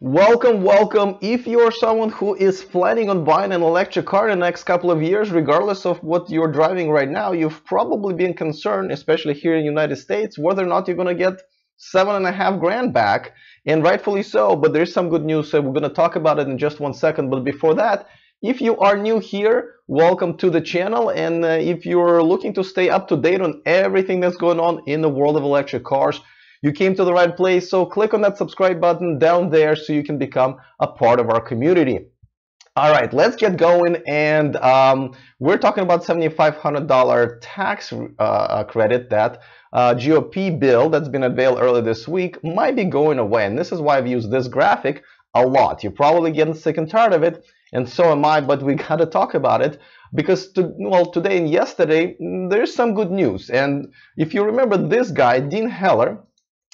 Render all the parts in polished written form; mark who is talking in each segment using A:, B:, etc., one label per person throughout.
A: Welcome. If you're someone who is planning on buying an electric car in the next couple of years, regardless of what you're driving right now, you've probably been concerned, especially here in the United States, whether or not you're going to get 7.5 grand back, and rightfully so. But there's some good news, so we're going to talk about it in just 1 second. But before that, if you are new here, welcome to the channel. And if you're looking to stay up to date on everything that's going on in the world of electric cars, you came to the right place. So click on that subscribe button down there so you can become a part of our community. All right, let's get going. And we're talking about $7,500 tax credit that GOP bill that's been unveiled earlier this week might be going away. And this is why I've used this graphic a lot. You're probably getting sick and tired of it, and so am I, but we got to talk about it because today and yesterday there's some good news. And if you remember this guy, Dean Heller,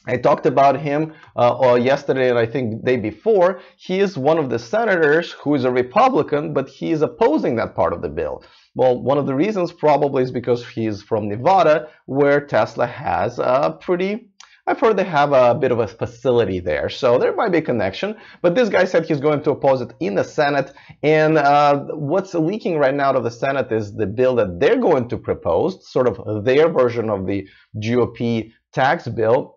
A: I talked about him yesterday and I think the day before. He is one of the senators who is a Republican, but he is opposing that part of the bill. Well, one of the reasons probably is because he's from Nevada, where Tesla has a pretty, I've heard they have a bit of a facility there, so there might be a connection. But this guy said he's going to oppose it in the Senate, and what's leaking right now out of the Senate is the bill that they're going to propose, sort of their version of the GOP tax bill.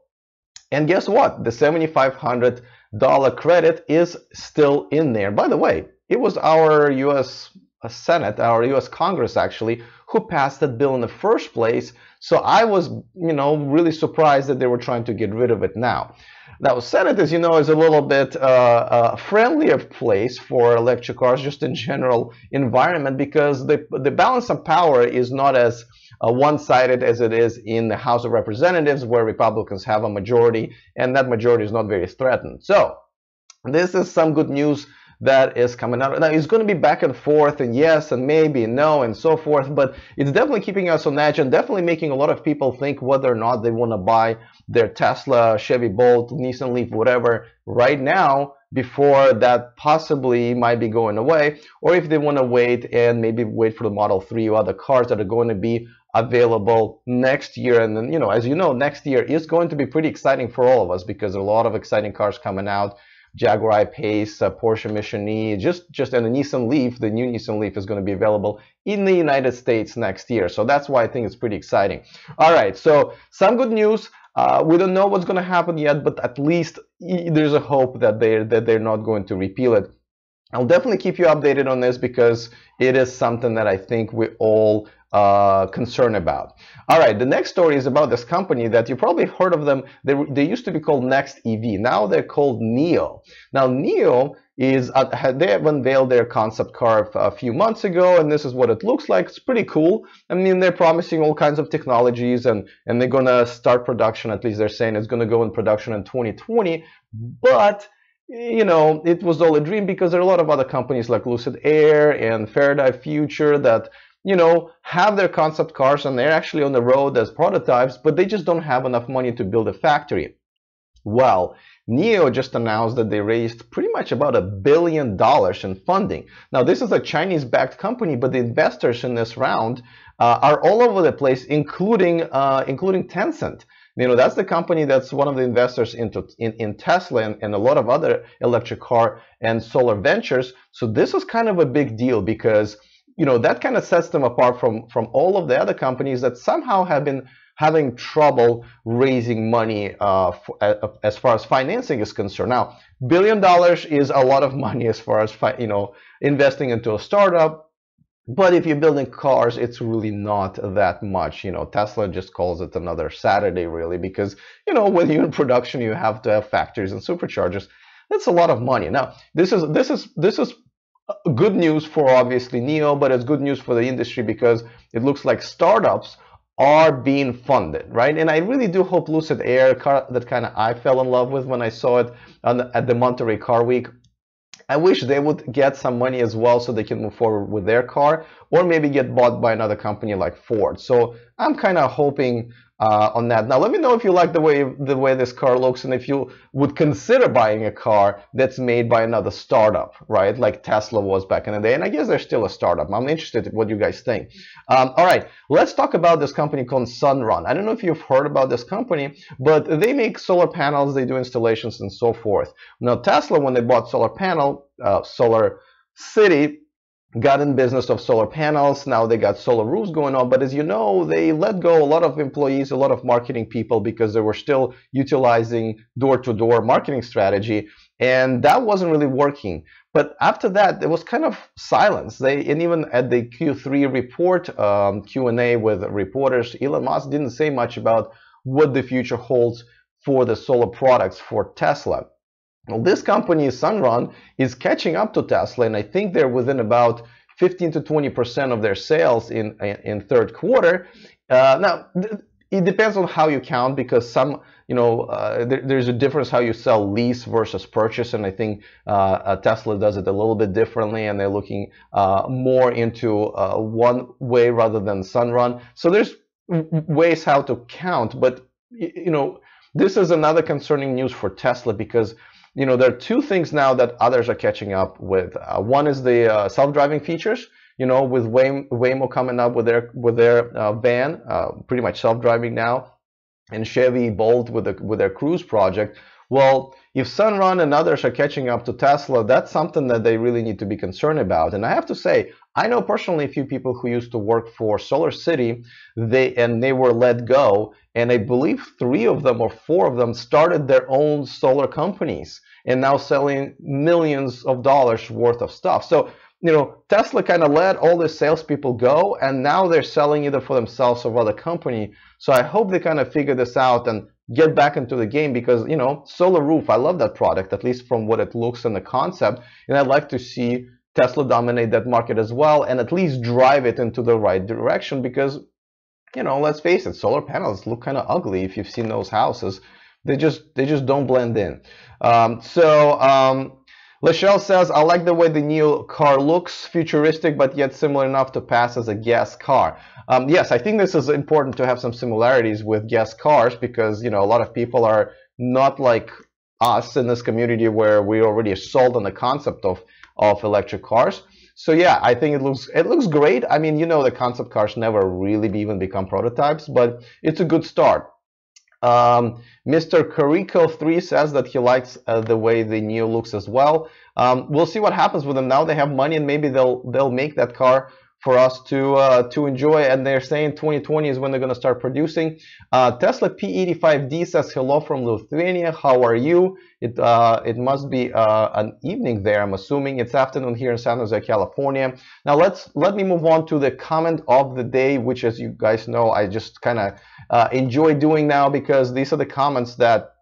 A: And guess what? The $7,500 credit is still in there. By the way, it was our U.S. Senate, our U.S. Congress actually, who passed that bill in the first place. So I was, really surprised that they were trying to get rid of it now. Now, Senate, as you know, is a little bit friendlier place for electric cars, just in general environment, because the balance of power is not as one-sided as it is in the House of Representatives, where Republicans have a majority, and that majority is not very threatened. So this is some good news that is coming out. Now, it's going to be back and forth, and yes, and maybe, and no, and so forth, but it's definitely keeping us on edge and definitely making a lot of people think whether or not they want to buy their Tesla, Chevy Bolt, Nissan Leaf, whatever, right now, before that possibly might be going away, or if they want to wait and maybe wait for the Model 3 or other cars that are going to be available next year. And then, as you know, next year is going to be pretty exciting for all of us because there are a lot of exciting cars coming out. Jaguar I-Pace, Porsche Mission E, just and the Nissan Leaf, the new Nissan Leaf is going to be available in the United States next year. So that's why I think it's pretty exciting. All right, so some good news. We don't know what's going to happen yet, but at least there's a hope that they're not going to repeal it. I'll definitely keep you updated on this because it is something that I think we all concerned about. All right, the next story is about this company that you probably heard of them. They used to be called Next EV. Now they're called NIO. Now NIO is they have unveiled their concept car a few months ago, and this is what it looks like. It's pretty cool. I mean, they're promising all kinds of technologies, and they're gonna start production. At least they're saying it's gonna go in production in 2020, but it was all a dream because there are a lot of other companies like Lucid Air and Faraday Future that have their concept cars and they're actually on the road as prototypes, but they just don't have enough money to build a factory. Well, NIO just announced that they raised pretty much about $1 billion in funding. Now, this is a Chinese-backed company, but the investors in this round are all over the place, including Tencent. That's the company that's one of the investors in Tesla and a lot of other electric car and solar ventures. So this is kind of a big deal because that kind of sets them apart from all of the other companies that somehow have been having trouble raising money as far as financing is concerned. Now, $1 billion is a lot of money as far as investing into a startup. But if you're building cars, it's really not that much. Tesla just calls it another Saturday, really, because when you're in production, you have to have factories and superchargers. That's a lot of money. Now, this is good news for obviously NIO, but it's good news for the industry because it looks like startups are being funded, right? And I really do hope Lucid Air, that kind of I fell in love with when I saw it at the Monterey Car Week. I wish they would get some money as well so they can move forward with their car or maybe get bought by another company like Ford. So I'm kind of hoping on that. Now, let me know if you like the way this car looks, and if you would consider buying a car that's made by another startup, right? Like Tesla was back in the day, and I guess they're still a startup. I'm interested in what you guys think. All right, let's talk about this company called Sunrun. I don't know if you've heard about this company, but they make solar panels, they do installations, and so forth. Now, Tesla, when they bought Solar Panel, Solar City, got in business of solar panels. Now they got solar roofs going on, but as you know, they let go a lot of employees, a lot of marketing people, because they were still utilizing door-to-door marketing strategy, and that wasn't really working. But after that, there was kind of silence. And even at the Q3 report, Q&A with reporters, Elon Musk didn't say much about what the future holds for the solar products for Tesla. Well, this company, Sunrun, is catching up to Tesla, and I think they're within about 15 to 20% of their sales in third quarter. Now, it depends on how you count, because some, there's a difference how you sell lease versus purchase, and I think Tesla does it a little bit differently, and they're looking more into one way rather than Sunrun. So there's ways how to count, but this is another concerning news for Tesla, because there are two things now that others are catching up with. One is the self-driving features, with Waymo coming up with their van, pretty much self-driving now, and Chevy Bolt with their Cruise project. Well, if Sunrun and others are catching up to Tesla, that's something that they really need to be concerned about. And I have to say, I know personally a few people who used to work for Solar City, they were let go, and I believe 3 of them or 4 of them started their own solar companies and now selling millions of dollars worth of stuff. So, Tesla kind of let all the salespeople go, and now they're selling either for themselves or other company. So I hope they kind of figure this out and get back into the game, because solar roof, I love that product, at least from what it looks and the concept, and I'd like to see Tesla dominate that market as well, and at least drive it into the right direction, because let's face it, solar panels look kind of ugly. If you've seen those houses, they just don't blend in. Lachelle says, I like the way the new car looks, futuristic, but yet similar enough to pass as a gas car. Yes, I think this is important to have some similarities with gas cars, because, a lot of people are not like us in this community where we already sold on the concept of electric cars. So yeah, I think it looks great. I mean, the concept cars never really even become prototypes, but it's a good start. Mr. Carico3 says that he likes the way the Neo looks as well. We'll see what happens with them now. They have money, and maybe they'll make that car for us to enjoy. And they're saying 2020 is when they're going to start producing. Tesla P85D says hello from Lithuania. How are you? It must be an evening there. I'm assuming it's afternoon here in San Jose, California. Now let me move on to the comment of the day, which, as you guys know, I just kind of enjoy doing now, because these are the comments that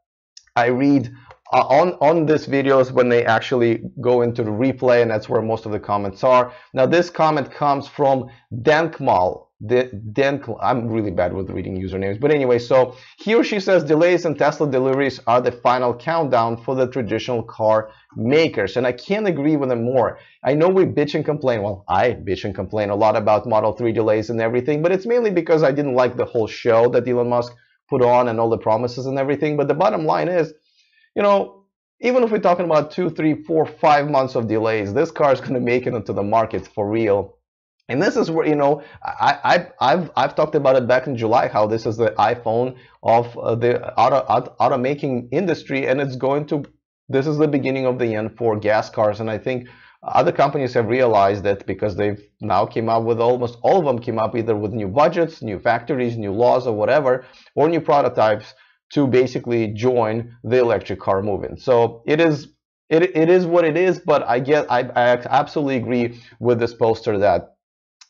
A: I read on these videos when they actually go into the replay, and that's where most of the comments are. Now, this comment comes from Denkmal. I'm really bad with reading usernames, but anyway, so he or she says delays in Tesla deliveries are the final countdown for the traditional car makers, and I can't agree with them more. I know we bitch and complain. Well, I bitch and complain a lot about Model 3 delays and everything, but it's mainly because I didn't like the whole show that Elon Musk put on and all the promises and everything. But the bottom line is, even if we're talking about 2, 3, 4, 5 months of delays, this car is going to make it into the market for real. And this is where, I've talked about it back in July, how this is the iPhone of the auto making industry, and this is the beginning of the end for gas cars. And I think other companies have realized that, because they've now came up with, almost all of them came up either with new budgets, new factories, new laws or whatever, or new prototypes to basically join the electric car movement. So it is what it is, but I absolutely agree with this poster that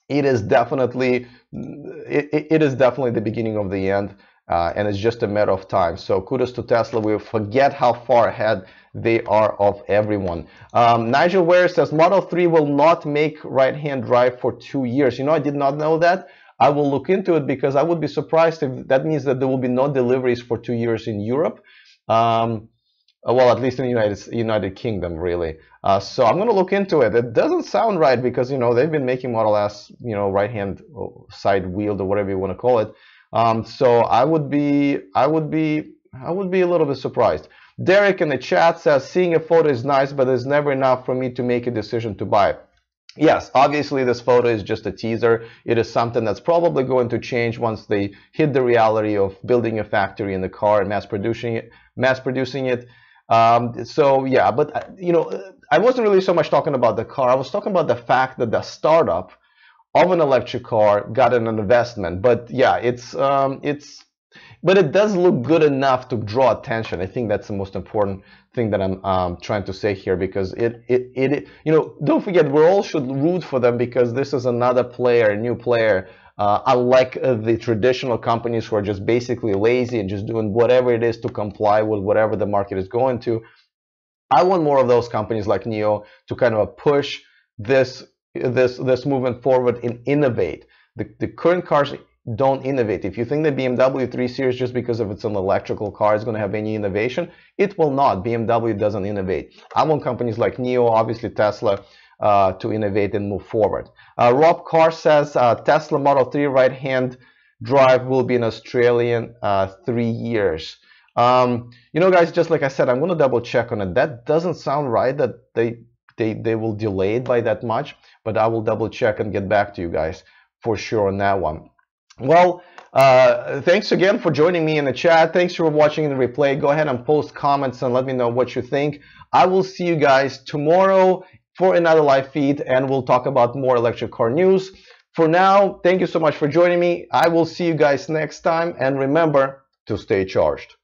A: it is definitely the beginning of the end, and it's just a matter of time. So kudos to Tesla. We forget how far ahead they are of everyone. Nigel Ware says Model 3 will not make right-hand drive for 2 years. I did not know that. I will look into it, because I would be surprised if that means that there will be no deliveries for 2 years in Europe. Well, at least in the United Kingdom, really. So I'm going to look into it. It doesn't sound right, because they've been making Model S, right-hand side wheeled or whatever you want to call it, So I would be a little bit surprised. Derek in the chat says, seeing a photo is nice, but it's never enough for me to make a decision to buy. Yes, obviously this photo is just a teaser. It is something that's probably going to change once they hit the reality of building a factory in the car and mass producing it. So yeah, but you know, I wasn't really so much talking about the car. I was talking about the fact that the startup of an electric car got an investment. But yeah, but it does look good enough to draw attention. I think that's the most important thing that I'm trying to say here, because you know, don't forget, we all should root for them, because this is another player, a new player, unlike the traditional companies who are just basically lazy and just doing whatever it is to comply with whatever the market is going to. I want more of those companies like NIO to kind of push this movement forward and innovate. The current cars don't innovate. If you think the BMW 3 Series, just because of it's an electrical car, is going to have any innovation, it will not. BMW doesn't innovate. I want companies like NIO, obviously Tesla, to innovate and move forward. Rob Carr says Tesla Model 3 right-hand drive will be in Australian 3 years. You know, guys, just like I said, I'm going to double check on it. That doesn't sound right that they will delay it by that much, but I will double check and get back to you guys for sure on that one. Well, thanks again for joining me in the chat. Thanks for watching the replay. Go ahead and post comments and let me know what you think. I will see you guys tomorrow for another live feed, and we'll talk about more electric car news. For now, thank you so much for joining me. I will see you guys next time, and remember to stay charged.